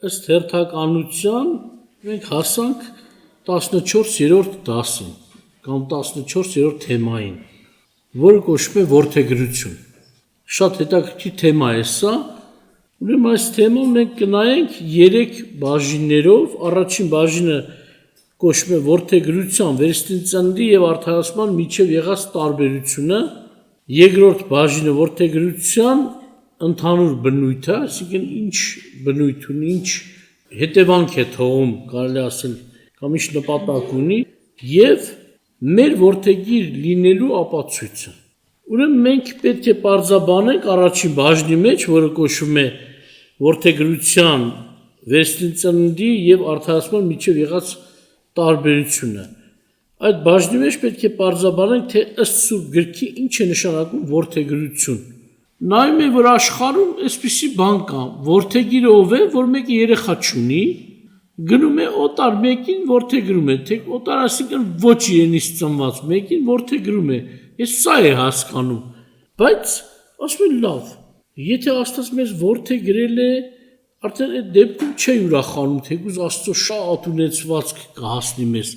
ըստ հերթականության մենք հասանք 14-րդ դասին կամ 14-րդ թեմային, որը կոչվում է որդեգրություն։ Շատ հետաքրքիր թեմա է սա։ Ուրեմն այս թեման մենք կնայենք 3 բաժիններով։ Առաջին բաժինը կոչվում է որդեգրության, վերստինծնդի եւ արդարացման միջև եղած տարբերությունը։ Երկրորդ բաժինը որդեգրության ընդհանուր բնույթը, այսինքն ինչ բնույթ ունի, ինչ հետևանք է թողում, կարելի ասել, կամ ինչ նպատակ ունի, եւ մեր որդեգիր լինելու ապացույցը։ Ուրեմն մենք պետք է պարզաբանենք առաջին բաժնի մեջ, որը կոչվում է որդեգրության, վերստինծնդի եւ արդարացման միջև եղած տարբերությունը։ Այդ բաժնի մեջ պետք է պարզաբանենք, թե ըստ Սուրբ գրքի ինչ է նշանակում որդեգրություն։ Նայում եք, որ աշխարհում այսպիսի բան կա, որդեգիրը ով է, որ մեկը երեխա չունի, գնում է օտար, մեկին որդեգրում է, թե օտար ասիկան ոչ իրենից ծնված, մեկին որդեգրում է։ Ես սա է հասկանում, բայց ասում են լավ, եթե Աստված մեզ որդեգրել է, արդեն այդ դեպքում չի ուրախանում, թեկուզ Աստծո շատ ունեցվածք կհասնի մեզ։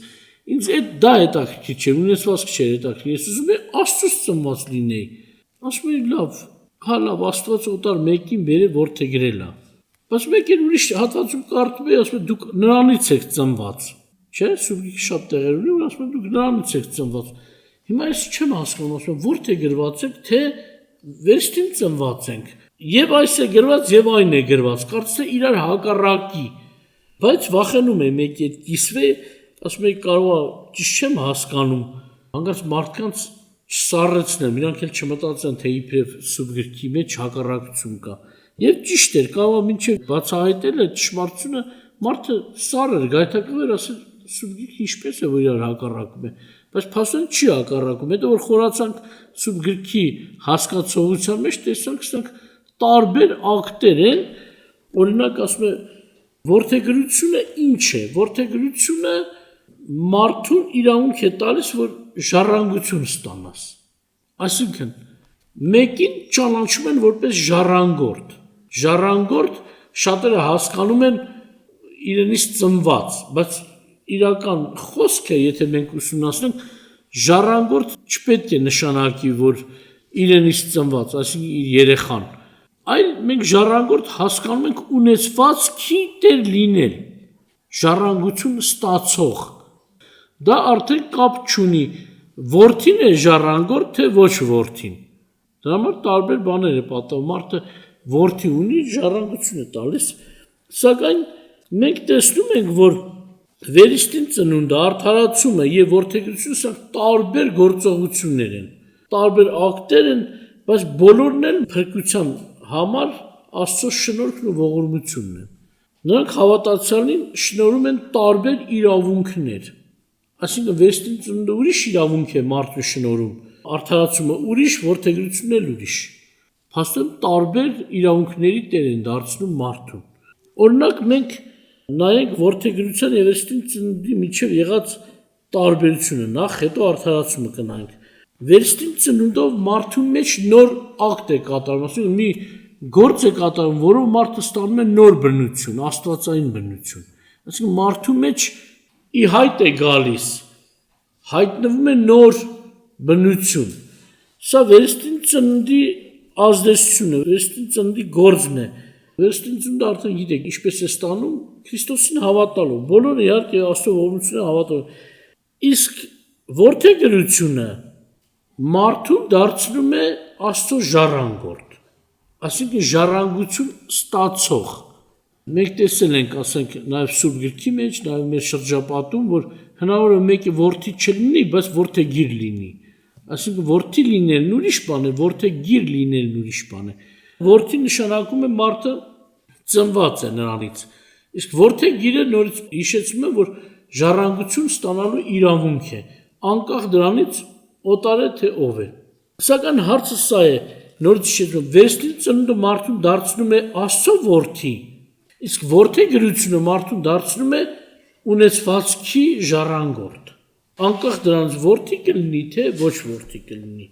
Ինձ դա հետաքրքիր չէ, ունեցվածք չէ հետաքրքիր, ես ուզում եմ Աստծուց ծնված լինեի։ Ասում են լավ, հա լավ, Աստված օտար մեկին բերել որդեգրել է։ Բայց մեկին ուրիշ հատվածում կարդում է, ասում է դուք նրանից եք ծնված, չէ՞, Սուրբ գիրքը շատ տեղեր ունի, որ ասում է դուք նրանից եք ծնված։ Հիմա ես չեմ հասկանում, ասում եմ որտե գրված եք, թե վերստին ծնված ենք։ Եվ այս է գրված, եւ այն է գրված, կարծես է իրար հակառակի։ Բայց վախենում եմ եկի այդ կիսվե, ասում եմ կարող է ճիշտ չեմ հասկանում, հանկարծ մարդկանց չսառեցնեմ, իրանք էլ չմտածեն, թե իբրև Սուրբ գրքի մեջ հակառակություն կա։ Եվ ճիշտ էր, կարող է մինչև բացահայտել է ճշմարտությունը, մարդը սառեր, գայթակղեր, ասել Սուրբ գրքը ինչպես է, որ իրար հակառակում է։ Բայց փաստորեն չի հակառակում։ Հետո որ խորացանք Սուրբ գրքի հասկացողության մեջ, տեսանք, սրանք տարբեր ակտեր են, օրինակ ասում է որդեգրությունը ինչ է։ Որդեգրությունը մարդուն իրավունք է տալիս, որ ժառանգություն ստանաս։ Այսինքն մեկին ճանաչում են որպես ժառանգորդ։ Ժառանգորդ շատերը հասկանում են իրենից ծնված, բայց իրական խոսքը, եթե մենք ուսումնասիրենք, ժառանգորդ չպետք է նշանակի, որ իրենից ծնված, այսինքն իր երեխան, այլ մենք ժառանգորդ հասկանում ենք ունեցվածքի տեր լինել, ժառանգություն ստացող։ Դա արդեն կապ չունի, որդին է ժառանգորդ, թե ոչ որդին։ Դրա համար տարբեր բաներ է պատահում, մարդը որդի ունի, ժառանգություն է տալիս, սակայն մենք տեսնում ենք, որ վերստին ծնունդը, արդարացումը եւ որդեգրությունը սա տարբեր գործողություններ են, տարբեր ակտեր են, բայց բոլորն են փրկության համար Աստծո շնորհքն ու ողորմությունն են։ Նրանք հավատացյալին շնորհում են տարբեր իրավունքներ։ Այսինքն վերստին ծնունդը ուրիշ իրավունք է մարդու շնորհում, արդարացումը ուրիշ, որդեգրությունն էլ ուրիշ։ Փաստորեն տարբեր իրավունքների տեր են դարձնում մարդուն։ Օրինակ մենք նայենք որդեգրության եւ վերստին ծնունդի միջև եղած տարբերությունը, նախ հետո արդարացումը կնայենք։ Վերստին ծնունդով մարդու մեջ նոր ակտ է կատարվում, ասում մի գործ է կատարվում, որով մարդը ստանում է նոր բնություն, աստվածային բնություն։ Այսինքն մարդու մեջ ի հայտ է գալիս, հայտնվում է նոր բնություն։ Սա վերստին ծննդի ազդեցությունն է, վերստին ծննդի գործն է։ Վերստին ծնունդը արդեն գիտեք, ինչպես է ստանում Քրիստոսին հավատալով։ Բոլորը իհարկե Աստծո ողորմությունն հավատալով։ Իսկ որդեգրությունը մարդուն դարձնում է Աստծո ժառանգորդ, այսինքն ժառանգություն ստացող։ Մենք տեսել ենք, ասենք, նաև Սուրբ գրքի մեջ, նաև մեր շրջապատում, որ հնարավոր է մեկը որդի չլինի, բայց որդեգիր լինի։ Այսինքն որդի լինելն ուրիշ բան է, որդեգիր լինելն ուրիշ բան է։ Որդի նշանակում է մարդը ծնված է նրանից։ Իսկ որդեգիրը նորից հիշեցնում է, որ ժառանգություն ստանալու իրավունք է, անկախ դրանից օտար է թե ով է։ Սակայն հարցը սա է, նորից հիշեցնում, վերստին ծնունդը մարդուն դարձնում է Աստծո որդի, իսկ որդեգրությունը մարդուն դարձնում է ունեցվածքի ժառանգորդ, անկախ դրանից որդի կլինի թե ոչ որդի կլինի։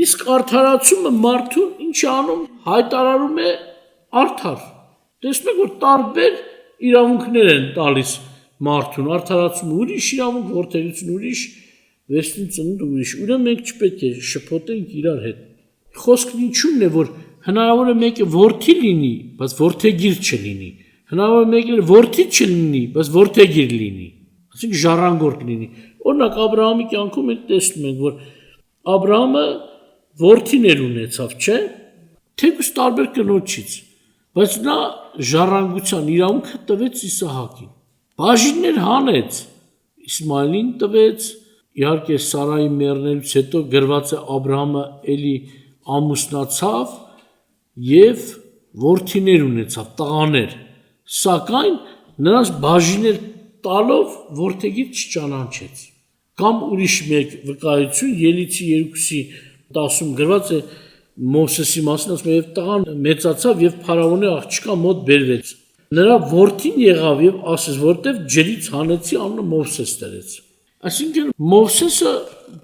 Իսկ արդարացումը մարդուն ինչ անում, հայտարարում է արդար։ Տեսնում եք, որ տարբեր իրավունքներ են տալիս մարդուն, արդարացում ուրիշ իրավունք, որդեգրություն ուրիշ, վերջին ծնունդ ուրիշ։ Ուրեմն մենք չպետք է շփոթենք իրար հետ։ Խոսքն ինչու՞մն է, որ հնարավոր է մեկը որդի լինի, բայց որդեգիր չլինի։ Հնարավոր է մեկը որդի չլինի, բայց որդեգիր լինի։ Այսինքն ժառանգորդ լինի։ Օրինակ Աբրահամի կյանքում մենք տեսնում ենք, որ Աբրահամը որդիներ ունեցավ, չէ՞։ Թեկուզ տարբեր կնոջից, բայց նա ժառանգության իրավունքը տվեց Իսահակին։ Բաժիններ հանեց, Իսմայելին տվեց, իհարկե Սարայի մեռնելուց հետո գրված է Աբրահամը էլի ամուսնացավ եւ որդիներ ունեցավ, տղաներ, սակայն նրանց բաժիներ տալով որդեգիր չճանաչեց։ Կամ ուրիշ մեկ վկայություն Ելիցի 2:10-ում գրված է Մովսեսի մասին, ասում է, եւ տղան մեծացավ եւ փարավոնի աղջկա մոտ բերվեց։ Նրա որդին եղավ եւ ասեց, որտեվ ջրից հանեցի, անունը Մովսես դրեց։ Այսինքն Մովսեսը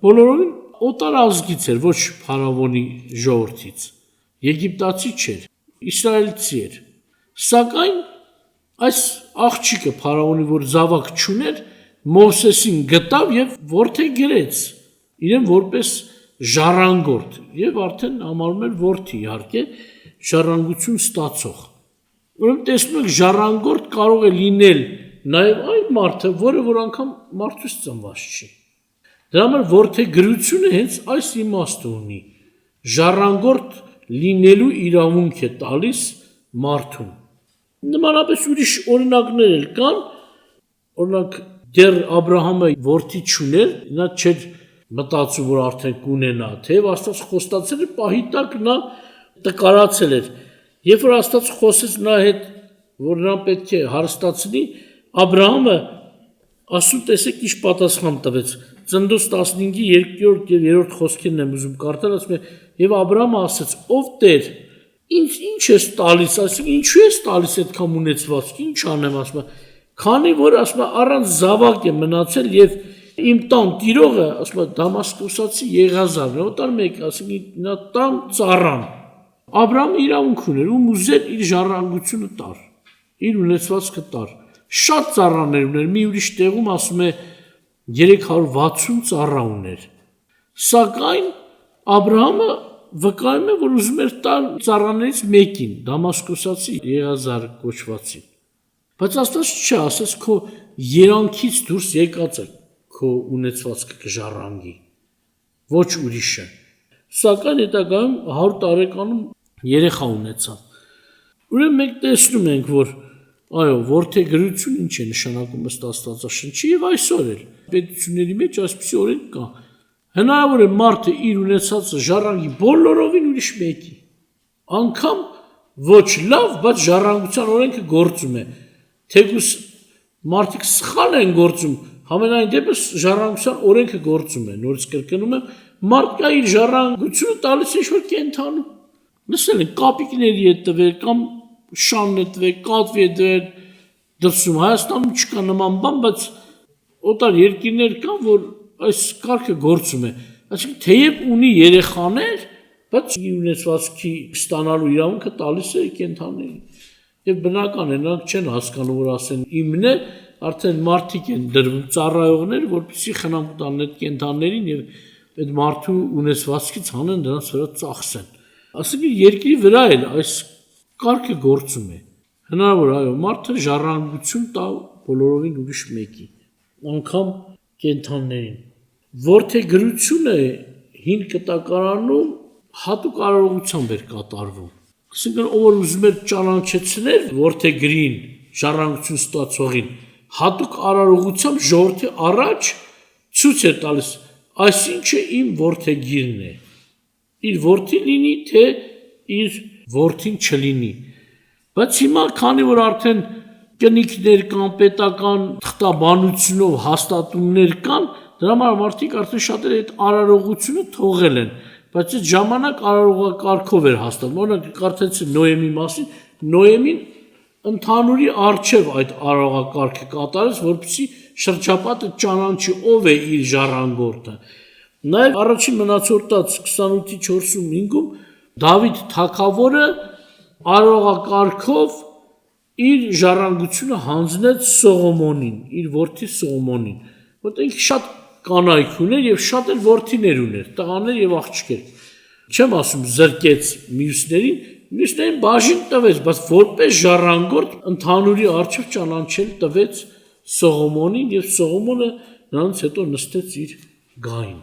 բոլորովին օտար ազգից էր, ոչ փարավոնի ժողովրդից։ Եգիպտացի չէր, իսրայելցի էր։ Սակայն այս աղջիկը փարավոնի, որ զավակ չուներ, Մովսեսին գտավ եւ որդեգրեց իրեն որպես ժառանգորդ եւ արդեն համարում էր որդի, իհարկե, ժառանգություն ստացող։ Ուրեմն տեսնում եք, ժառանգորդ կարող է լինել նաեւ այն մարդը, որը որ անգամ մարդուց ծնված չի։ Դրա համար որդեգրությունը հենց այս իմաստը ունի։ Ժառանգորդ լինելու իրավունք է տալիս մարդուն։ Նմանապես ուրիշ օրինակներ էլ կան, օրինակ դեռ Աբրահամը որդի չուներ, նա չէր մտածում, որ արդեն կունենա, թեև Աստված խոստացել էր, պահի տակ նա տկարացել էր։ Երբ որ Աստված խոսեց նա հետ, որ նրան պետք է հարստացնի, Աբրահամը ասում տեսեք ինչ պատասխան տվեց։ Ծննդոց 15-ի 2-րդ եւ 3-րդ խոսքերն եմ ուզում կարդալ, ասում է, եւ Աբրահամը ասաց. «Ով Տեր, ինչ ես տալիս, ասում, ինչու ես տալիս այդքան ունեցվածք, ինչ անեմ», ասում է, քանի որ ասում է առանց զավակ է մնացել եւ իմ տան տիրողը, ասում է Դամասկոսացի Եղազարն է, օտար մեկ, ասում նա տան ծառան։ Աբրահամը իրավունք ուներ, ում ուզեր իր ժառանգությունը տար, իր ունեցվածքը տար։ Շատ ծառաներ ուներ, մի ուրիշ տեղում ասում է 360 ծառա ուներ։ Սակայն Աբրահամը վկայում է, որ ուզում էր տալ ծառաներից մեկին, Դամասկոսացի Եղազար կոչվածին։ Բայց Աստված չի ասես քո երանքից դուրս եկած է քո ունեցվածքը կժառանգի, ոչ ուրիշը։ Սակայն հետագայում 100 տարեկանում երեխա ունեցավ։ Ուրեմն մենք տեսնում ենք, որ այո, որդեգրություն ինչ է նշանակում ըստ Աստվածաշնչի եւ այսօր էլ պետությունների մեջ այսպիսի օրենք կա։ Հնարավոր է մարդը իր ունեցածը ժառանգի բոլորովին ուրիշ մեկի։ Անկամ ոչ լավ, բայց ժառանգության օրենքը գործում է։ Թեկուզ մարդիկ սխալ են գործում, համենայն դեպս ժառանգության օրենքը գործում է։ Նորից կրկնում եմ, մարդկա իր ժառանգությունը տալիս է ինչ-որ կենդանու։ Լսել են, կապիկների է տվել, կամ շանն է տվել, կատվի է տվել, դրսում Հայաստանում չկա նման բան, բայց օտար երկիրներ կան, որ այս կարգը գործում է։ Այսինքն թեև ունի երեխաներ, բայց իր ունեցվածքի ստանալու իրավունքը տալիս է կենդաններին։ Եվ բնական է, նրանք չեն հասկանում, որ ասեն իմն է, արդեն մարդիկ են դրվում ծառայողներ, որպեսզի խնամք տան այդ կենդաններին եւ այդ մարդու ունեցվածքից հանեն դրանց վրա ծախսեն։ Այսինքն երկրի վրա էլ այս կարգը գործում է։ Հնարավոր այո, մարդը ժառանգություն տա բոլորովին ուրիշ մեկի, անգամ կենդաններին։ Որդեգրությունը հին կտակարանում հատուկ արարողությամբ էր կատարվում։ Այսինքն ով ուզում էր ճանաչեցնել որդեգրին, ժառանգություն ստացողին, հատուկ արարողությամբ ժողովրդի առաջ ցույց էր տալիս, այսինչը իմ որդեգիրն է։ Իր որդի լինի, թե իր որդին չլինի։ Բայց հիմա քանի որ արդեն կնիկներ կան, պետական թղթաբանությունով հաստատումներ կան, դրա համար մարդիկ արդեն շատերը այդ արարողությունը թողել են, բայց այդ ժամանակ արարողակարգով էր հաստատվում։ Օրինակ կարդացի Նոեմի մասին, Նոեմին ընդհանուրի արչև այդ արարողակարգը կատարեց, որպեսզի շրջապատը ճանաչի ով է իր ժառանգորդը։ Նաև առաջին մնացորդած 28:4-5-ում Դավիթ թագավորը արարողակարգով իր ժառանգությունը հանձնեց Սողոմոնին, իր որդի Սողոմոնին, որտեղ ինքը շատ կանայք ուներ եւ շատ էլ որդիներ ուներ, տղաներ եւ աղջիկներ։ Չեմ ասում զրկեց մյուսներին բաժին տվեց, բայց որպես ժառանգորդ ընդհանուրի արչիվ ճանաչել տվեց Սողոմոնին եւ Սողոմոնը նրանց հետո նստեց իր գահին։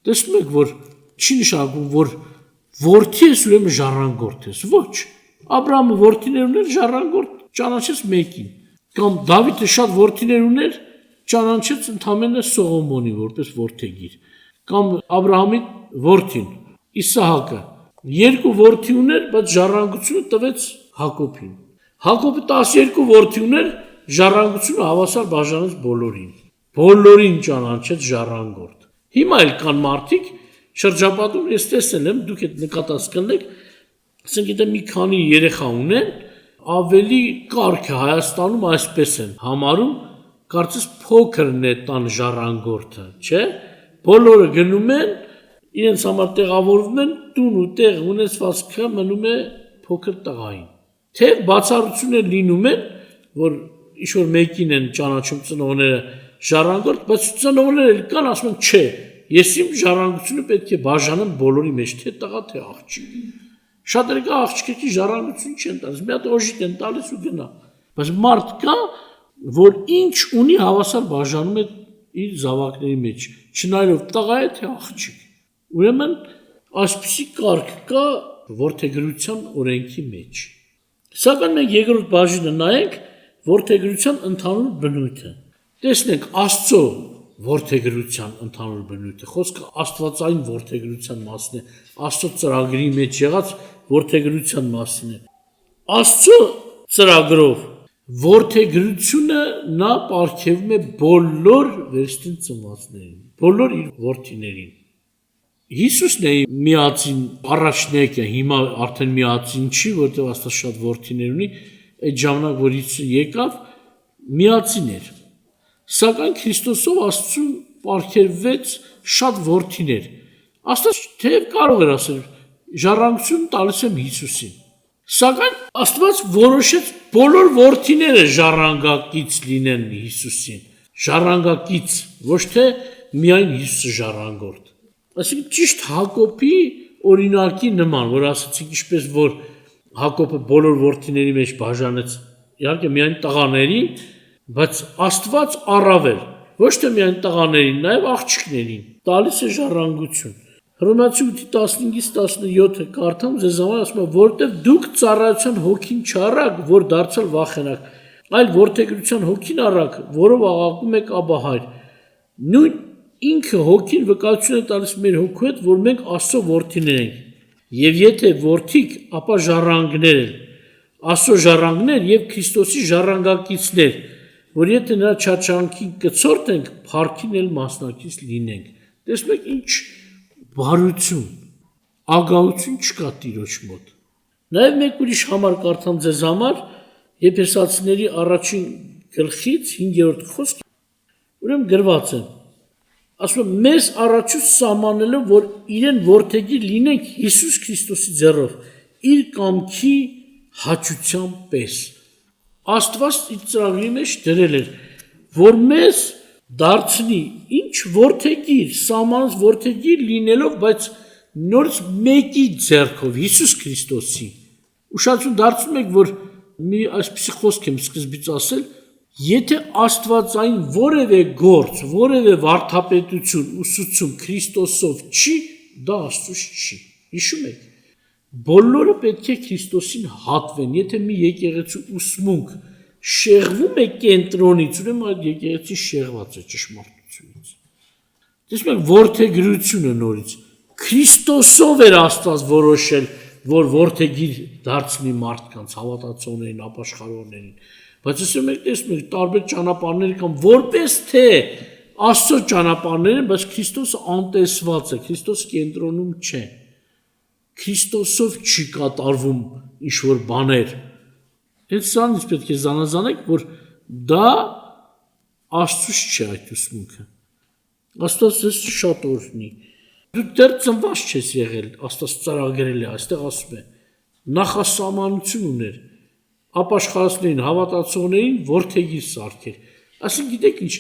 Տեսնում եք, որ չի նշանակում, որ որդի ես ուրեմն ժառանգորդ ես, ոչ։ Աբրահամը որդիներ ուներ, ժառանգորդ ճանաչեց մեկին։ Կամ Դավիթը շատ որդիներ ուներ, ճանաչեց ընդամենը Սողոմոնի որպես որդեգիր։ Կամ Աբրահամի որդին Իսահակը երկու որդի ուներ, բայց ժառանգությունը տվեց Հակոբին։ Հակոբը 12 որդի ուներ, ժառանգությունը հավասար բաժանեց բոլորին։ Բոլորին ճանաչեց ժառանգորդ։ Հիմա էլ կան մարդիկ շրջապատում, ես տեսել եմ, դուք այդ նկատած կլինեք, ասենք եթե մի քանի երեխա ունեն, ավելի կարգը Հայաստանում այսպես են համարում, կարծես փոքրն է տան ժառանգորդը, չէ՞։ Բոլորը գնում են, իրենց համար տեղավորվում են, տուն ու տեղ ունեցվածքը մնում է փոքր տղային։ Թե բացառություններ լինում են, որ ինչ-որ մեկին են ճանաչում ծնողները ժառանգորդ, բայց ծնողները կան, ասում են, չէ, ես իմ ժառանգությունը պետք է բաժանեմ բոլորի մեջ, թե տղա, թե աղջիկ։ Շատերը կա աղջիկի ժառանգություն չեն տալիս, մի հատ օժիտ են տալիս ու գնա։ Բայց մարդ կա, որ ինչ ունի հավասար բաժանում է իր զավակների մեջ, չնայելով տղա է թե աղջիկ։ Ուրեմն այսպիսի կարգ կա որդեգրության օրենքի մեջ։ Սակայն մենք երկրորդ բաժինը նայենք որդեգրության ընդհանուր բնույթը։ Տեսնենք Աստծո որդեգրության ընդհանուր բնույթը, խոսքը աստվածային որդեգրության մասն է, Աստծո ծրագրի մեջ եղած որդեգրության մասն է։ Աստծո ծրագրով որդեգրությունը նա պարգևում է բոլոր վերստին ծնվածներին, բոլոր իր որդիներին։ Հիսուսն է միածին առաջնեկը, հիմա արդեն միածին չի, որտեղ Աստված շատ որդիներ ունի, այդ ժամանակ որ Հիսուսը եկավ, միածին էր։ Սակայն Քրիստոսով Աստծուն պարգևվեց շատ որդիներ։ Աստված թեև կարող էր ասել, ժառանգություն տալիս եմ Հիսուսին։ Սակայն Աստված որոշեց բոլոր որդիները ժառանգակից լինեն Հիսուսին։ Ժառանգակից, ոչ թե միայն Հիսուսը ժառանգորդ։ Այսինքն ճիշտ Հակոբի օրինակի նման, որ ասացինք ինչպես որ Հակոբը բոլոր որդիների մեջ բաժանեց, իհարկե միայն տղաների, բայց Աստված առավել, ոչ թե միայն տղաներին, նաև աղջիկներին, տալիս է ժառանգություն։ Հռոմեացի 8:15-ից 17-ը կարդամ ձեզ համար ասում է, որտեղ դուք ծառայության հոգին չառաք, որ դարձյալ վախենաք, այլ որդեգրության հոգին առաք, որով աղաղակում եք Աբա Հայր։ Նույն ինքը հոգին վկայություն է տալիս մեր հոգու հետ, որ մենք Աստծո որդիներ ենք։ Եվ եթե որդիկ, ապա ժառանգներ են, Աստծո ժառանգներ եւ Քրիստոսի ժառանգակիցներ, որ եթե նրա չարչանքին կցորդենք, փառքին էլ մասնակից լինենք։ Տեսնում եք ինչ բարություն, ագահություն չկա Տիրոջ մոտ։ Նաև մեկ ուրիշ համար կարդամ ձեզ համար, Եփեսացիների առաջին գլխից 5-րդ խոսք, ուրեմն գրված է։ Ասում է մեզ առաջուց սահմանելով, որ իրեն որդեգիր լինենք Հիսուս Քրիստոսի ձեռով, իր կամքի հաճության պես։ Աստված իր ծրագրի մեջ դրել էր, որ մեզ դարձնի ինչ որդեգիր, սահմանած որդեգիր լինելով, բայց նորից մեկի ձեռքով, Հիսուս Քրիստոսի։ Ուշադրություն դարձնում եք, որ մի այսպիսի խոսք եմ սկզբից ասել, եթե աստվածային որևէ գործ, որևէ վարդապետություն, ուսուցում Քրիստոսով չի, դա Աստծուց չի։ Հիշում եք։ Բոլորը պետք է Քրիստոսին հատվեն, եթե մի եկեղեցու ուսմունք շեղվում է կենտրոնից, ուրեմն այդ եկեղեցին շեղված է ճշմարտությունից։ Տեսնում եք որդեգրությունը նորից։ Քրիստոսով էր Աստված որոշել, որ որդեգիր դարձնի մարդկանց, հավատացողներին, ապաշխարողներին։ Բայց ասում եք, տեսնում եք, տարբեր ճանապարհներ կան, որպես թե Աստծո ճանապարհներ են, բայց Քրիստոսը անտեսված է, Քրիստոս կենտրոնում չէ։ Քրիստոսով չի կատարվում ինչ-որ բաներ։ Այդ սրանից պետք է զանազանեք, որ դա Աստծուց չէ այդ ուսմունքը։ Աստված ձեզ շատ օրհնի։ Դու դեռ ծնված չես եղել, Աստված ծրագրել է, այստեղ ասում է, նախասահմանություն ուներ։ ապաշխարածներին, հավատացողներին որդեգիր սարքեր։ Այսինքն գիտեք ինչ,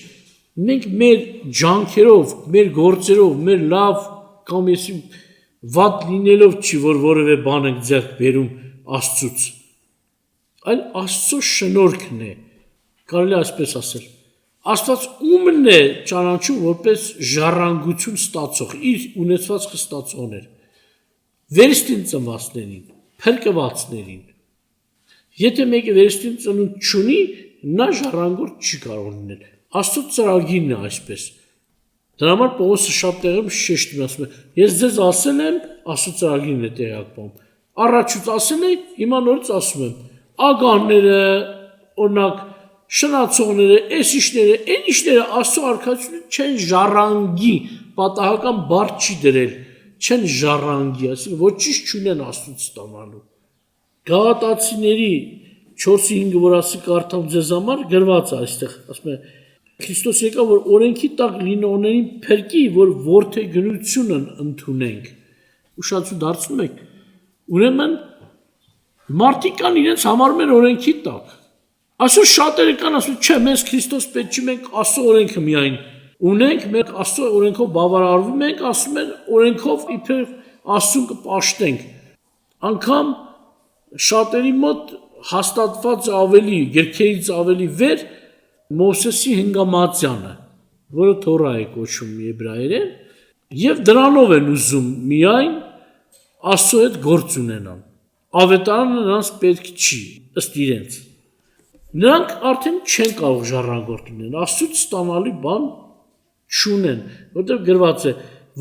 մենք մեր ջանքերով, մեր գործերով, մեր լավ կամ եսի վատ լինելով չի, որ որևէ բան ենք ձեռք բերում Աստծուց, այլ Աստծո շնորհքն է, կարելի այսպես ասել։ Աստված ումն է ճանաչում որպես ժառանգություն ստացող, իր ունեցվածքը ստացողներ, վերստին ծնվածներին, փրկվածներին։ Եթե մեկը վերստին ծնունդ չունի, նա ժառանգորդ չի կարող լինել։ Աստծո ծրագիրն է այսպես։ Դրա համար Պողոսը շատ տեղում շեշտում է, ասում է, ես ձեզ ասել եմ, Աստծո ծրագիրն է տեղակայում։ Առաջուց ասել է, հիմա նորից ասում եմ, ագահները, օրինակ, շնացողները, էսիշները, այն իշները Աստծո արքայությունը չեն ժառանգի, պատահական բառ չի դրել, չեն ժառանգի, ասում ոչինչ չունեն Աստծուց ստանալու։ Գաղատացիների 4:5 որ ասի կարդամ ձեզ համար գրված է այստեղ, ասում է Քրիստոս եկավ որ օրենքի տակ լինողներին փրկի, որ որդեգրությունն ընդունենք։ Ուշադրություն դարձնում եք։ Ուրեմն մարդիկ կան իրենց համարում են օրենքի տակ։ Այսօր շատերը կան ասում չէ, մենք Քրիստոս պետք չի, մենք Աստծո օրենքը միայն ունենք, մենք Աստծո օրենքով բավարարվում ենք, ասում են օրենքով իբր Աստծուն կպաշտենք։ Անկամ շատերի մոտ հաստատված ավելի, գրքերից ավելի վեր Մովսեսի հնգամատյանը, որը Թորա է կոչվում եբրայերեն, եւ դրանով են ուզում միայն Աստծո հետ գործ ունենան։ Ավետարանը նրանց պետք չի, ըստ իրենց։ Նրանք արդեն չեն կարող ժառանգորդ լինել, Աստծուց ստանալի բան չունեն, որտեղ գրված է,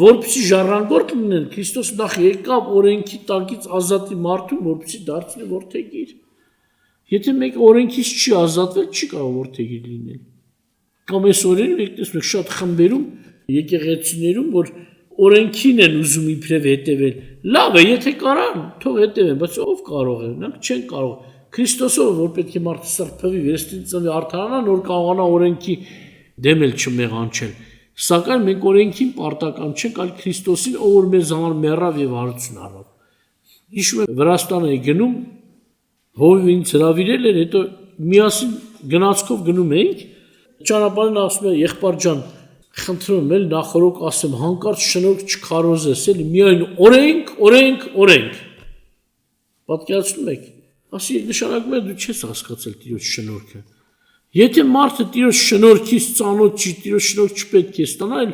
որպեսզի ժառանգորդ լինեն, Քրիստոս նախ եկավ օրենքի տակից ազատի մարդուն, որպեսզի դարձնի որդեգիր։ Եթե մեկ օրենքից չի ազատվել, չի կարող որդեգիր լինել։ Կամ այս օրերին եք տեսնում եք շատ խմբերում, եկեղեցիներում, որ օրենքին են ուզում իբրև հետևել։ Լավ է, եթե կարան, թող հետևեն, բայց ով կարող է, նրանք չեն կարող։ Քրիստոսով որ պետք է մարդը սրբվի, վերստին ծնվի, արդարանա, նոր կարողանա օրենքի դեմ էլ չմեղանչել։ Սակայն մենք օրենքին պարտական չենք, այլ Քրիստոսին, ով որ մեզ համար մեռավ եւ հարություն արավ։ Հիշում եք Վրաստան էի գնում, հովիվին հրավիրել էր, հետո միասին գնացքով գնում էինք, ճանապարհին ասում է եղբայր ջան, խնդրում եմ, նախորոք ասեմ, հանկարծ շնորհք չքարոզես, էլի միայն օրենք։ Պատկերացնում եք, ասի նշանակում է դու չես հասկացել Տիրոջ շնորհքը։ Եթե մարդը Տիրոջ շնորհքից ծանոթ չի, Տիրոջ շնորհք չպետք է ստանա, այլ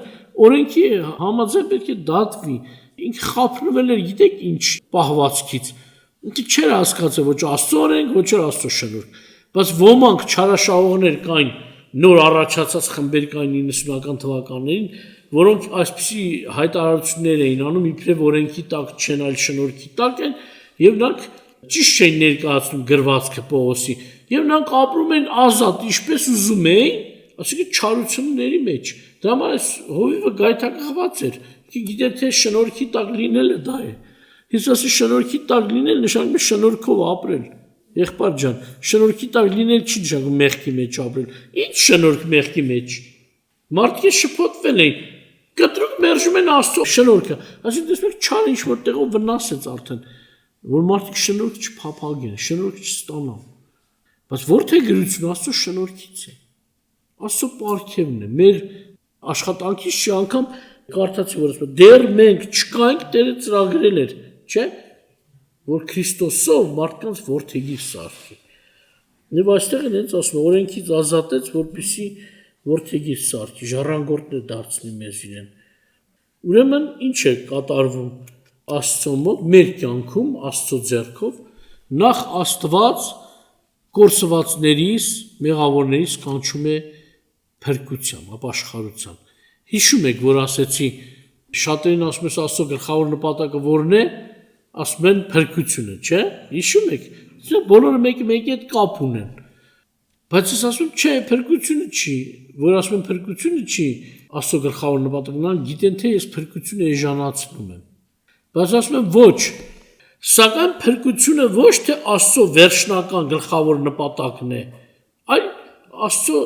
օրենքի համաձայն պետք է դատվի։ Ինքը խափնվել էր, գիտեք ինչ պահվածքից։ Ինքը չէր հասկացել ոչ Աստծո օրենք, ոչ Աստծո շնորհք։ Բայց ոմանք չարաշահողներ կային, նոր առաջացած խմբեր կային 90-ական թվականներին, որոնք այսպիսի հայտարարություններ էին անում, իբրև օրենքի տակ չեն, այլ շնորհքի տակ են, եւ նրանք ճիշտ չէին ներկայացնում գրվածքը Պողոսի, եւ նրանք ապրում են ազատ, ինչպես ուզում էին, ասիկա չարությունների մեջ։ Դրա համար այս հովիվը գայթակղված էր, գիտե թե շնորհքի տակ լինելը դա է։ Ես ասի շնորհքի տակ լինել նշանակում է շնորհքով ապրել։ Եղբայր ջան, շնորհքի տակ լինել չի նշանակում մեղքի մեջ ապրել։ Ինչ շնորհք մեղքի մեջ։ Մարդիկ շփոթվել են, կտրուկ մերժում են Աստծո շնորհքը։ Այսինքն տեսնում եք չար ինչ որ տեղով վնասեց արդեն, որ մարդիկ շնորհք չփափագեն, շնորհք չստանան։ Բայց որդեգրությունը Աստծո շնորհքից է։ Աստծո պարգևն է, մեր աշխատանքից չի անգամ կարդացի որ ասում դեռ մենք չկայինք Տերը ծրագրել էր, չէ՞, որ Քրիստոսով մարդկանց որդեգիր սարքի։ Եվ այստեղ են հենց ասում օրենքից ազատեց, որպեսզի որդեգիր սարքի, ժառանգորդներ դարձնի մեզ իրեն։ Ուրեմն ինչ է կատարվում Աստծո մոտ մեր կյանքում, Աստծո ձեռքով, նախ Աստված կորսվածներից, մեղավորներից կանչում է փրկության, ապաշխարության։ Հիշում եք, որ ասեցի, շատերին ասում ես Աստծո գլխավոր նպատակը որն է, ասում են փրկությունը, չէ՞։ Հիշում եք, բոլորը մեկի հետ կապ ունեն։ Բայց ես ասում չէ, փրկությունը չի, որ ասում են փրկությունը չի, Աստծո գլխավոր նպատակն է, գիտեն թե ես փրկությունը էժանացնում եմ։ Բայց ասում են ոչ, սակայն փրկությունը ոչ թե Աստծո վերջնական գլխավոր նպատակն է, այլ Աստծո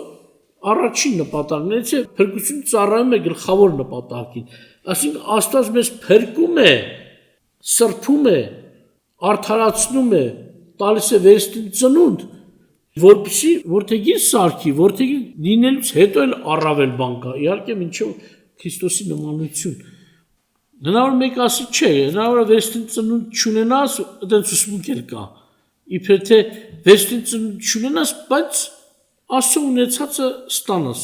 առաջին նպատակն է, թե փրկությունը ծառայում է գլխավոր նպատակին։ Այսինքն Աստված մեզ փրկում է, սրբում է, արդարացնում է, տալիս է վերստին ծնունդ, որպեսզի որդեգիր սարքի, որդեգիր լինելուց հետո էլ առավել բան կա, իհարկե մինչև Քրիստոսի նմանություն։ Հնարավոր մեկ ասի չէ, հնարավոր վերստին ծնունդ չունենաս, այդպես ուսմունք էլ կա։ Իբր թե վերստին ծնունդ չունենաս, բայց Աստծո ունեցածը ստանաս,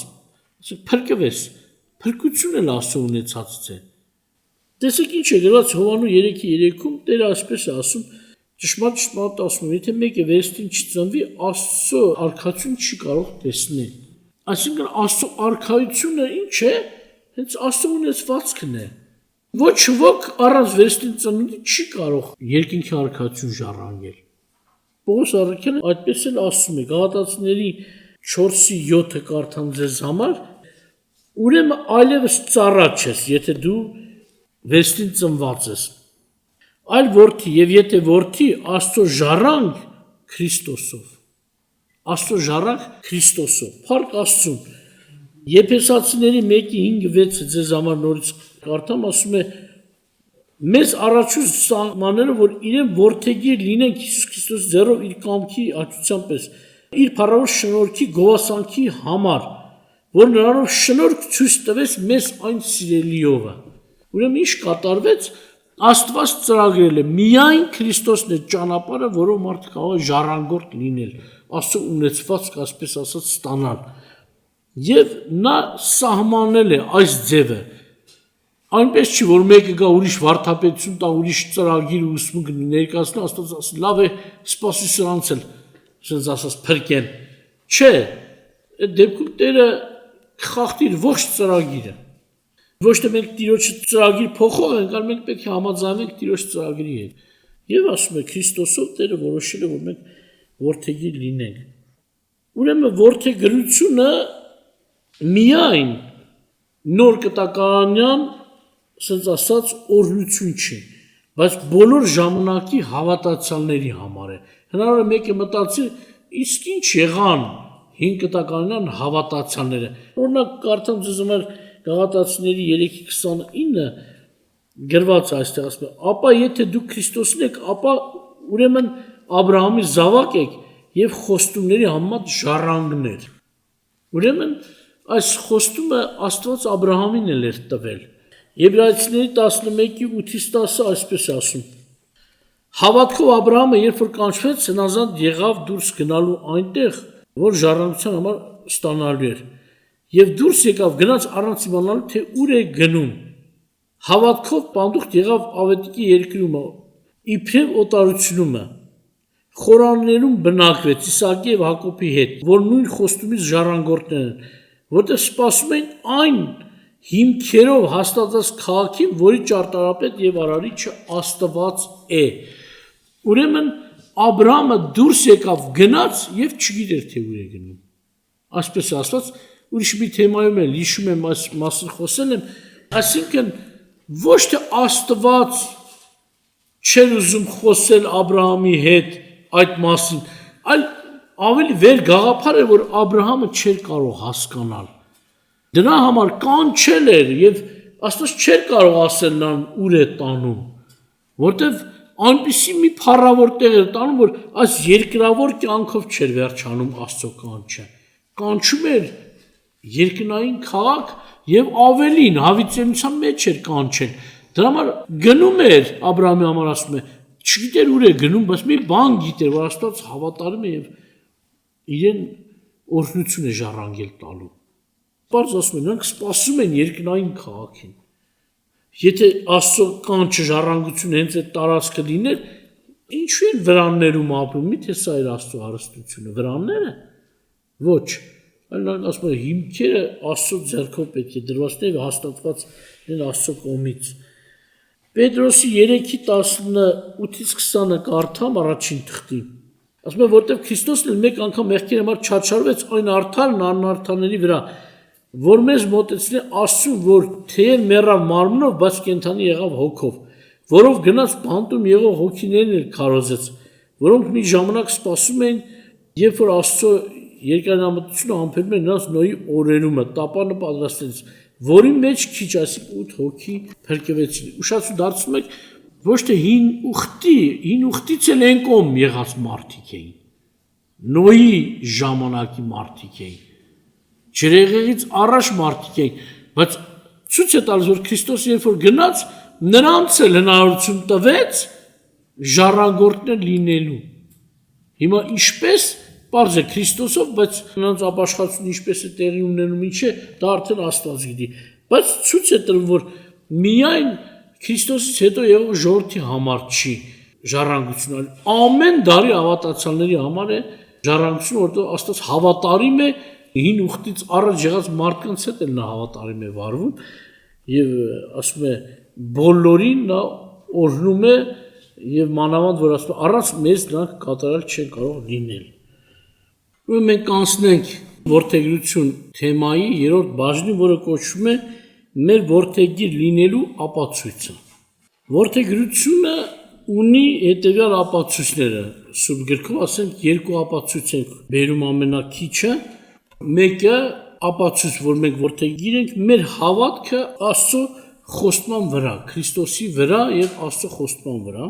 փրկվես, փրկություն էլ Աստծո ունեցածից է։ Տեսեք ինչ է գրված Հովանու 3:3-ում, Տերը այսպես է ասում, ճշմարտ ասում, եթե մեկը վերստին չծնվի, Աստծո արքայություն չի կարող տեսնել։ Այսինքն Աստծո արքայությունը ինչ է, հենց Աստծո ունեցվածքն է։ Ոչ ոք առանց վերստին ծնունդի չի կարող երկինքի արքայություն ժառանգել։ Պողոս առաքյալը այդպես էլ ասում է Գաղատացիների 4:7 կարդամ ձեզ համար, ուրեմն այլևս ծառա չես, եթե դու վերստին ծնված ես, այլ որդի, եւ եթե որդի, Աստծո ժառանգ Քրիստոսով։ Աստծո ժառանգ Քրիստոսով։ Փառք Աստծուն։ Եփեսացիների 1:5-6 ձեզ համար նորից կարդամ, ասում է. մեզ առաջուց սահմանելով, որ իրեն որդեգիր լինենք Հիսուս Քրիստոսի ձեռով իր կամքի աջության պես, իր փառավոր շնորհքի գովասանքի համար, որ նրանով շնորհք ցույց տվեց մեզ այն սիրելիովը։ Ուրեմն ինչ կատարվեց, Աստված ծրագրել է միայն Քրիստոսն է ճանապարհը, որով մարդը կարող է ժառանգորդ լինել, Աստծո ունեցվածք, այսպես ասած, ստանալ։ Եվ նա սահմանել է այս ձևը։ Այնպես չի, որ մեկը գա ուրիշ վարդապետություն տա, ուրիշ ծրագիր ու ուսմունք ներկայացնի, Աստված ասի, լավ է, սպասի սրանց էլ, ասած ասած փրկեն։ Չէ, այդ դեպքում Տերը կխախտի իր ողջ ծրագիրը։ Ոչ թե մենք Տիրոջը ծրագիր փոխող ենք, այլ մենք պետք է համաձայնենք Տիրոջ ծրագրի հետ։ Եվ ասում է Քրիստոսով Տերը որոշել է, որ մենք որդեգիր լինենք։ Ուրեմն որդեգրությունը միայն նոր կտակարանյան, ասած ասած, օրհնություն չի, բայց բոլոր ժամանակի հավատացյալների համար է։ Հնարավոր է մեկը մտածի, իսկ ինչ եղան 5 կտակարանյան հավատացյալները։ Օրինակ կարդամ ձեզ համար Գաղատացիների 3:29 գրված այստեղ ասում է. ապա եթե դուք Քրիստոսին եք, ապա ուրեմն Աբրահամի զավակ եք եւ խոստումների համեմատ ժառանգներ։ Ուրեմն այս խոստումը Աստված Աբրահամին էր տվել։ Եբրայեցիների 11:8-10 այսպես է ասում. հավատքով Աբրահամը, երբ որ կանչվեց, հնազանդ եղավ դուրս գնալու այնտեղ, որ ժառանգության համար ստանալու էր։ Եվ դուրս եկավ գնաց առանց իմանալու, թե ուր է գնում։ Հավատքով պանդուխտ եղավ Ավետիքի երկրումը, իբրև օտարությունումը։ Խորաններում բնակվեց Իսահակի եւ Հակոբի հետ, որ նույն խոստումից ժառանգորդներ են, որտեղ սպասում են այն հիմքերով հաստատած քաղաքին, որի ճարտարապետ եւ արարիչը Աստված է։ Ուրեմն Աբրահամը դուրս եկավ գնաց եւ չգիտեր թե ուր է գնում։ Այսպես ասած, ուրիշ մի թեմայում էլ հիշում եմ այս մասին խոսել եմ, այսինքն ոչ թե Աստված չէր ուզում խոսել Աբրահամի հետ այդ մասին, այլ ավելի վեր գաղափար է, որ Աբրահամը չէր կարող հասկանալ։ Դրա համար կանչել էր եւ Աստված չէր կարող ասել նրան ուր է տանում, որտեվ այնպիսի մի փառավոր տեղ էր տանում, որ այս երկրավոր կյանքով չէր վերջանում Աստծո կանչը։ Կանչում էր երկնային քաղաք եւ ավելին հավիտենության մեջ էր կանչել։ Դրա համար գնում էր Աբրահամի համար ասում է, չգիտեր ուր է գնում, բայց մի բան գիտեր, որ Աստված հավատարիմ է եւ իրեն օրհնություն է ժառանգել տալու։ Պարզ ասում են, նրանք սպասում են երկնային քաղաքին։ Եթե Աստծո կանչը ժառանգություն հենց այդ տարածքը լիներ, ինչու են վրաններում ապրում, միթե սա էր Աստծո հարստությունը, վրանները։ Ոչ, այլ նրանք ասում են, հիմքերը Աստծո ձեռքով պետք է դրվածներ հաստատված են Աստծո կողմից։ Պետրոսի 3:18-20 կարդամ առաջին թղթի։ Ասում է, որտեղ Քրիստոսն էլ մեկ անգամ մեղքերի համար չարչարվեց այն արդարն անարդարների վրա, որ մեզ մոտեցնի Աստծուն, որ թեև մեռավ մարմնով, բայց կենդանի եղավ հոգով, որով գնաց բանտում եղող հոգիներն էլ քարոզեց, որոնք մի ժամանակ սպասում էին, երբ որ Աստծո երկարամտությունը համբերում է նրանց Նոյի օրերումը, տապանը պատրաստեց, որի մեջ քիչ այսինքն 8 հոգի փրկվեցին։ Ուշացու դարձնում եք, ոչ թե հին ուխտից էլ են կողմ եղած մարդիկ էին, Նոյի ժամանակի մարդիկ էին, ջրեղեղից առաջ մարդիկ էին, բայց ցույց է տալիս, որ Քրիստոսը երբ որ գնաց, նրանց էլ հնարավորություն տվեց ժառանգորդներ լինելու։ Հիմա ինչպես պարզ է Քրիստոսով, բայց նրանց ապաշխարությունը ինչպես է տեղի ունենում, ինչ է, դա արդեն Աստված գիտի, բայց ցույց է տրվում, որ միայն Քրիստոսից հետո եղող ժողովրդի համար չի ժառանգությունը, ամեն դարի հավատացյալների համար է ժառանգությունը, որտեղ Աստված հավատարիմ է հին ուխտից առաջ եղած մարդկանց հետ էլ նա հավատարիմ է վարվում եւ ասում է բոլորին նա օրհնում է եւ մանավանդ որ ասում է առանց մեզ նրանք կատարել չեն կարող լինել։ Ու մենք կանցնենք որդեգրություն թեմայի երրորդ բաժնին, որը կոչվում է մեր որդեգիր լինելու ապացույցը։ Որդեգրությունը ունի հետևյալ ապացույցները։ Սուրբ գրքում ասենք երկու ապացույց են բերում ամենակիչը։ Մեկը ապացույց, որ մենք որդեգիր ենք, մեր հավատքը Աստծո խոստման վրա, Քրիստոսի վրա եւ Աստծո խոստման վրա,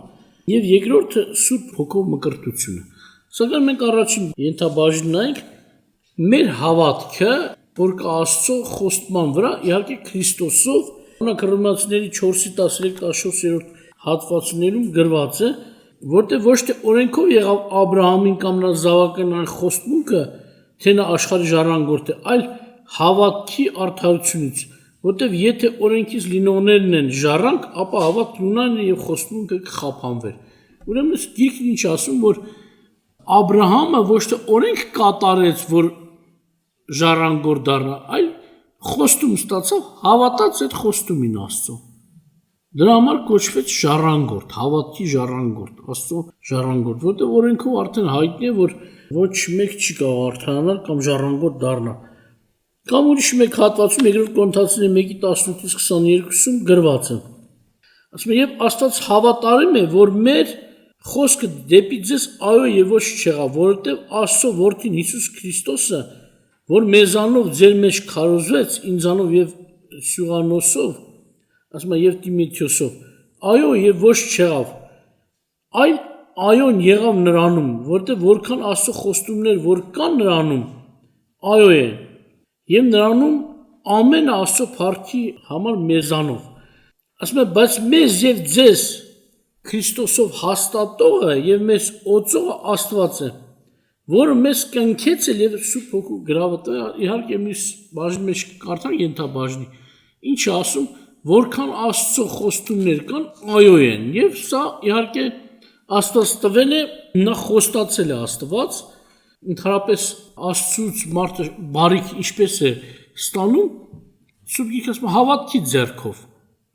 եւ երկրորդը Սուրբ Հոգով մկրտությունը։ Սակայն մենք առաջին ենթաբաժինն նայենք մեր հավատքը, որ կա Աստծո խոստման վրա, իհարկե Քրիստոսով, օրինակ Հռոմեացիների 4:13-14 հատվածներում գրված է, որտեղ ոչ թե օրենքով եղավ Աբրահամին կամ նրա զավակներին խոստմունքը, թե նա աշխարհի ժառանգորդ է, այլ հավատքի արդարությունից, որտեղ եթե օրենքից լինողներն են ժառանգ, ապա հավատքն ունեն եւ խոստմունքը կխափանվեր։ Ուրեմն գիրքն ինչ ասում, որ Աբրահամը ոչ թե օրենք կատարեց, որ ժառանգորդ դառնա, այլ խոստում ստացավ, հավատաց այդ խոստումին Աստծո։ Դրա համար կոչվեց ժառանգորդ, հավատքի ժառանգորդ, Աստծո ժառանգորդ, որտեղ օրենքով արդեն հայտնի է, որ ոչ մեկ չի կարող արդարանալ կամ ժառանգորդ դառնալ։ Կամ ուրիշ մեկ հատվածում 2 Կորինթացիների 1:18-22-ում գրված է։ Ասում է, եւ Աստված հավատարիմ է, որ մեր խոսքը դեպի ձեզ այո եւ ոչ չեղավ, որովհետեւ Աստծո որդին Հիսուս Քրիստոսը, որ մեզանով ձեր մեջ քարոզվեց, ինձանով եւ Սյուղանոսով, ասում է եւ Տիմոթեոսով, այո եւ ոչ չեղավ, այլ այոն եղավ նրանում, որտեղ որքան Աստծո խոստումներ որ կան նրանում, այո է, եւ նրանում ամեն Աստծո փառքի համար մեզանով։ Ասում է, բայց մեզ եւ ձեզ Քրիստոսով հաստատողը եւ մեզ օծողը Աստված է, որը մեզ կնքեց եւ Սուրբ Հոգու գրավը, իհարկե մյուս բաժնի մեջ կարդանք ենթաբաժնի, ինչը ասում, որքան Աստծո խոստումներ կան, այո են, եւ սա իհարկե Աստված տվել է, նա խոստացել է Աստված, ընդհանրապես Աստծուց մարդը բարիք ինչպես է ստանում, Սուրբ Գիրքը ասում է հավատքի ձեռքով,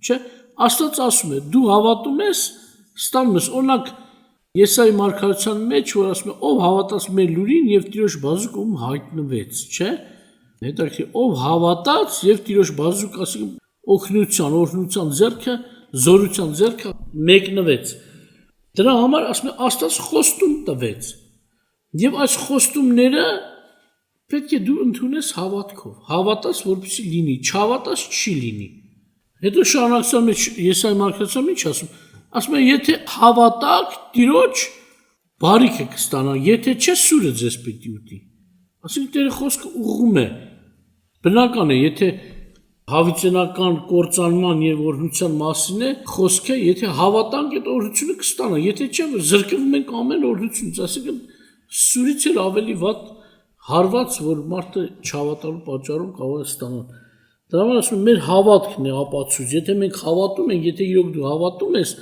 չէ՞։ Աստված ասում է, դու հավատում ես, ստանում ես, օրինակ Եսայի մարգարեության մեջ, որ ասում է, ով հավատաց մեր լուրին եւ Տիրոջ բազուկը ում հայտնվեց, չէ՞։ Հետաքրքիր, ով հավատաց եւ Տիրոջ բազուկը, ասում օգնության, օրհնության ձեռքը, զորության ձեռքը մեկնվեց։ Դրա համար ասում է, Աստված խոստում տվեց։ Եվ այս խոստումները պետք է դու ընդունես հավատքով։ Հավատաս, որպեսզի լինի, չհավատաս չի լինի։ Հետո շարունակության մեջ Եսայի մարգարեության մեջ ասում է, եթե հավատաք, Տիրոջ բարիքը կստանաք, եթե չէ, սուրը ձեզ պետք է ուտի։ Այսինքն Տերը խոսքը ուղղում է։ Բնական է, եթե հավիտենական կործանման եւ օրհնության մասին է խոսքը, եթե հավատանք այդ օրհնությունը կստանանք, եթե չէ, զրկվում ենք ամեն օրհնությունից, այսինքն սուրից էլ ավելի վատ հարված, որ մարդը չհավատալու պատճառով կարող է ստանալ։ Դրա համար ասում եմ, մեր հավատքն է ապացույց, եթե մենք հավատում ենք, եթե իրոք դու հավատում ես,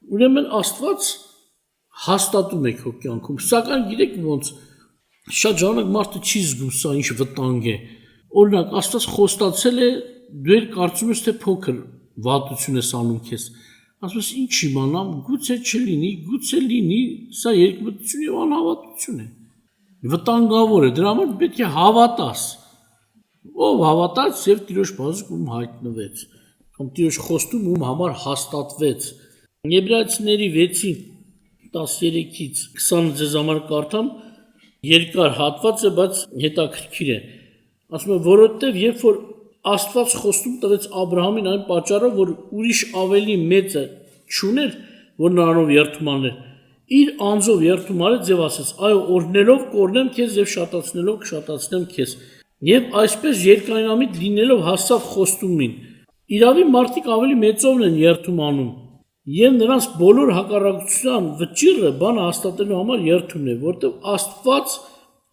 ուրեմն Աստված հաստատում է քո կյանքում, սակայն գիտեք ոնց, շատ ժամանակ մարդը չի զգում սա ինչ վտանգ է, օրինակ Աստված խոստացել է, դու կարծում ես թե փոքր վատություն ես անում քեզ, ասում ես ինչ իմանամ, գուցե չլինի, գուցե լինի, սա երկմտություն եւ անհավատություն է, վտանգավոր է, դրա համար պետք է հավատաս, ով հավատաց եւ Տիրոջ բազուկը ում հայտնվեց, կամ Տիրոջ խոստում ում համար հաստատվեց։ Եբրայեցիների 6:13-ից 20 ձեզ համար կարդամ, երկար հատված է, բայց հետաքրքիր է։ Ասում է, որովհետև երբ որ Աստված խոստում տվեց Աբրահամին այն պատճառով, որ ուրիշ ավելի մեծը չուներ, որ նրանով երթում աներ, իր անձով երթում արեց եւ ասեց. այո, օրհնելով կօրհնեմ քեզ եւ շատացնելով կշատացնեմ քեզ։ Եվ այսպես երկայնամիտ լինելով հասավ խոստումին։ Իրավի մարդիկ ավելի մեծովն են երթում անում, եւ նրանց բոլոր հակառակության վճիռը բանը հաստատելու համար երթումն է, որտեղ Աստված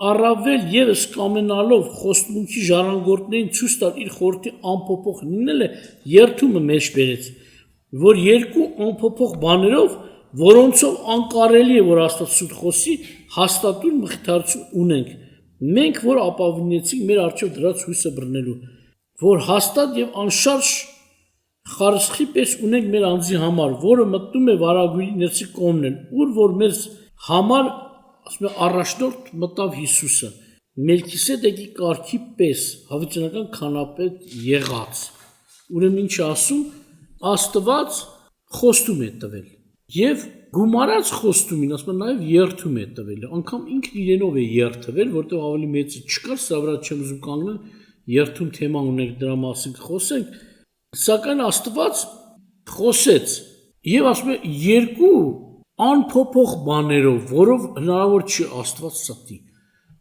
առավել եւս կամենալով խոստմունքի ժառանգորդներին ցույց տալ իր խորհրդի անփոփոխ լինելը երթումը մեջ բերեց, որ երկու անփոփոխ բաներով, որոնցով անկարելի է, որ Աստված սուտ խոսի, հաստատուն մխիթարություն ունենք։ Մենք, որ ապավինեցինք մեր առջև դրած հույսը բռնելու, որ հաստատ եւ անշարժ խարսխի պես ունենք մեր անձի համար, որը մտնում է վարագույրի ներսի կողմն էլ, ուր որ մեր համար ասում է առաջնորդ մտավ Հիսուսը, Մելքիսեդեկի կարգի պես հավիտենական քանապետ եղած։ Ուրեմն ինչ ասում, Աստված խոստում է տվել եւ գումարած խոստումին, ասում է նաեւ երթում է տվել, անգամ ինքն իրենով է երթվել, որտեղ ավելի մեծը չկար, սա վրա չեմ ուզում կանգնել, երթում թեմա ունենք, դրա մասին կխոսենք, սակայն Աստված խոսեց եւ ասում է երկու անփոփոխ բաներով, որով հնարավոր չի Աստված ստի։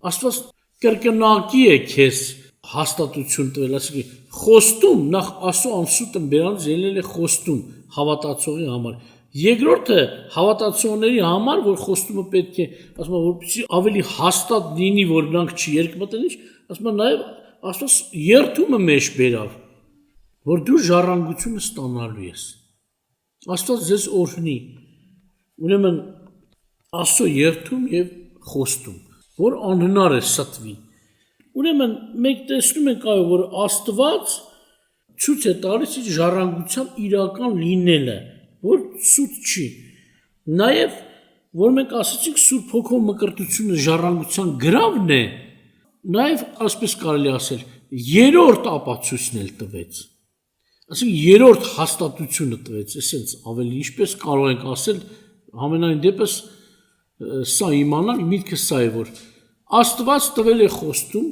Աստված կրկնակի է քեզ հաստատություն տվել, ասենք խոստում նախ Աստծո անսուտը բերանից ելել է խոստում հավատացողի համար։ Երկրորդը հավատացողների համար, որ խոստումը պետք է, ասում եմ, որպեսզի ավելի հաստատ լինի, որ նրանք չերկմտնեն, ասում եմ նաև Աստված երթումը մեջ բերավ, որ դու ժառանգությունը ստանալու ես։ Աստված ձեզ օրհնի։ Ուրեմն Աստծո երթում եւ խոստում, որ անհնար է ստվի։ Ուրեմն մենք տեսնում ենք այո, որ Աստված ցույց է տալիս իր ժառանգության իրական լինելը, որ սուտ չի։ Նաեւ որ մենք ասացինք Սուրբ Հոգու մկրտությունը ժառանգության գրավն է, նաեւ ասպես կարելի ասել, երրորդ ապացույցն էլ տվեց։ Այսինքն երրորդ հաստատությունը տվեց, այսինքն ավելի ինչպես կարող ենք ասել, ամենայն դեպս սա իմանալ, միտքը սա է, որ Աստված տվել է խոստում,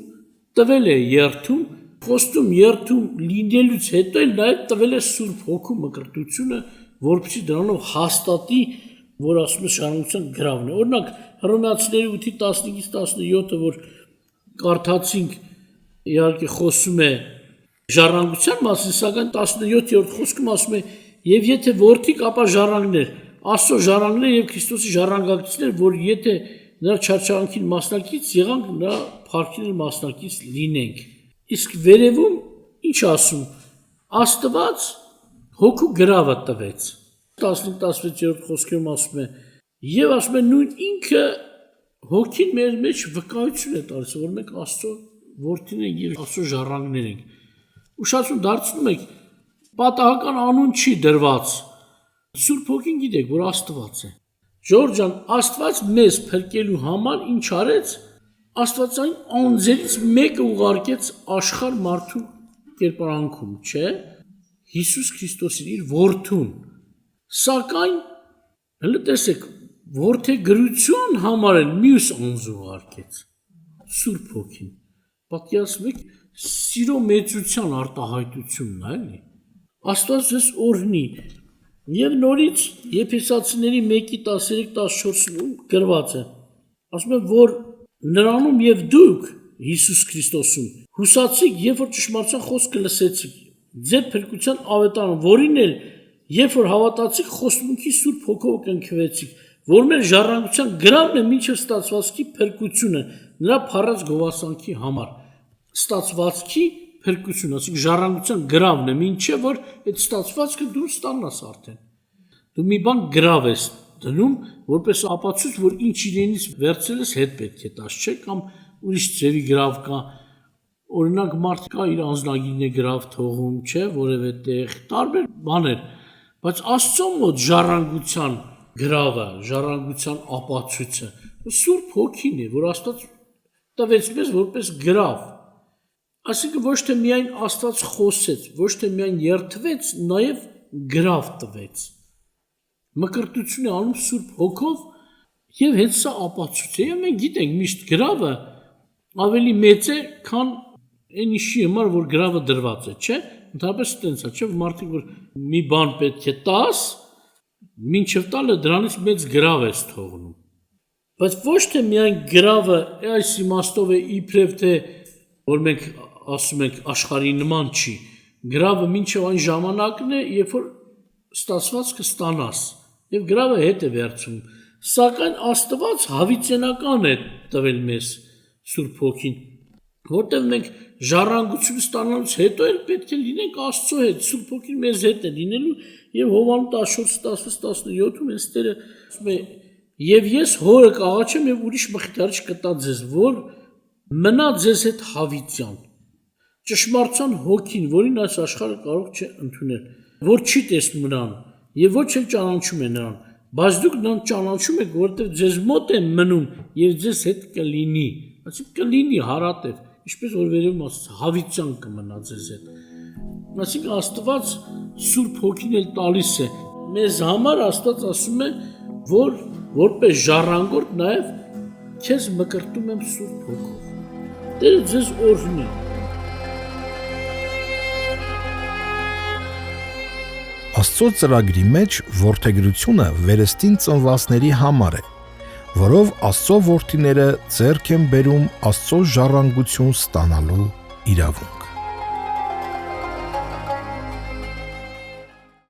տվել է երթում, խոստում երթում լինելուց հետո էլ նաև տվել է Սուրբ Հոգու մկրտությունը, որպեսզի դրանով հաստատի, որ ասում է ժառանգության գրավն է։ Օրինակ Հռոմեացիների 8:15-ից 17-ը, որ կարդացինք, իհարկե խոսում է ժառանգության մասին, սակայն 17-րդ խոսքում ասում է. «Եվ եթե որդիք, ապա ժառանգներ, Աստծո ժառանգներ եւ Քրիստոսի ժառանգակիցներ, որ եթե նրա չարչարանքին մասնակից եղանք, նրա փառքին էլ մասնակից լինենք»։ Իսկ վերևում ինչ ասում, Աստված հոգու գրավը տվեց։ 15-16-րդ խոսքերում ասում է, եւ ասում է նույն ինքը հոգին մեր մեջ վկայություն է տալիս, որ մենք Աստծո որդին ենք եւ Աստծո ժառանգներ ենք։ Ուշացում դարձնում եք, պատահական անուն չի դրված։ Սուրբ Հոգին գիտեք, որ Աստված է։ Ժողովուրդ ջան, Աստված մեզ փրկելու համար ինչ արեց։ Աստվածային անձերից մեկը ուղարկեց աշխարհ մարդու կերպարանքում, չէ՞։ Հիսուս Քրիստոսին իր որդուն։ Սակայն հələ տեսեք, որդեգրություն համար էլ մյուս անձ ուղարկեց։ Սուրբ Հոգին։ Պատկերացնում եք, սիրո մեծության արտահայտությունն է, էլի։ Աստված ձեզ օրհնի։ Եվ նորից Եփեսացիների 1:13-14-ում գրված է։ Ասում է, որ նրանում եւ դուք Հիսուս Քրիստոսում հուսացիք, երբ որ ճշմարտության խոսքը լսեցիք, ձեր փրկության ավետարանը, որին էլ երբ որ հավատացիք, խոստմունքի Սուրբ Հոգով կնքվեցիք, որ մեր ժառանգության գրավն է մինչև ստացվածքի փրկությունը, նրա փառած գովասանքի համար։ Ստացվածքի փրկություն, ասենք ժառանգության գրավն է, մինչև որ այդ ստացվածքը դու ստանաս արդեն։ Դու մի բան գրավ ես դնում, որպես ապացույց, որ ինչ իրենից վերցել ես, հետ պետք է տաս, չէ՞, կամ ուրիշ ձևի գրավ կա։ Օրինակ մարդ կա իր անձնագիրն է գրավ թողում, չէ՞, որևէ տեղ, տարբեր բաներ, բայց Աստծո մոտ ժառանգության գրավը, ժառանգության ապացույցը Սուրբ Հոգին է, որ Աստված տվեց մեզ որպես գրավ։ Այսինքն ոչ թե միայն Աստված խոսեց, ոչ թե միայն երթվեց, նաև գրավ տվեց։ Մկրտություն է անում Սուրբ Հոգով եւ հենց սա ապացույց է։ Եվ մենք գիտենք միշտ գրավը ավելի մեծ է, քան այն իշի համար, որ գրավը դրված է, չէ՞։ Ընդհանրապես տենց է, չէ՞, մարդիկ որ մի բան պետք է տաս, մինչև տալը դրանից մեծ գրավ ես թողնում։ Բայց ոչ թե միայն գրավը այս իմաստով է իբրև թե որ մենք ասում ենք աշխարհի նման չի, գրավը մինչև այն ժամանակն է, երբ որ ստացվածքը ստանաս, եւ գրավը հետ է վերցում, սակայն Աստված հավիտենական է տվել մեզ Սուրբ Հոգին, որտեղ մենք ժառանգություն ստանալուց հետո էլ պետք է լինենք Աստծո հետ, Սուրբ Հոգին մեզ հետ է լինելու եւ Հովհաննես 14:16-17-ում այս Տերը ասում է. «Եվ ես հորը կաղաչեմ եւ ուրիշ մխիթարիչ կտա ձեզ, որ մնա ձեզ հետ հավիտյան, ճշմարտության Հոգին, որին այս աշխարհը կարող չէ ընդունել, որ չի տեսնում նրան եւ ոչ էլ ճանաչում է նրան, բայց դուք նրան ճանաչում եք, որովհետեւ ձեզ մոտ է մնում եւ ձեզ հետ կլինի», այսինքն կլինի հարատև, ինչպես որ վերևում ասած, հավիտյան կմնա ձեզ հետ։ Այսինքն Աստված Սուրբ Հոգին էլ տալիս է մեզ համար, Աստված ասում է, որ որպես ժառանգորդ նաև քեզ մկրտում եմ Սուրբ Հոգով։ Տերը ձեզ օրհնի։ Աստծո ծրագրի մեջ որդեգրությունը վերստին ծնվածների համար է, որով Աստծո որդիները ձեռք են բերում Աստծո ժառանգություն ստանալու իրավունք։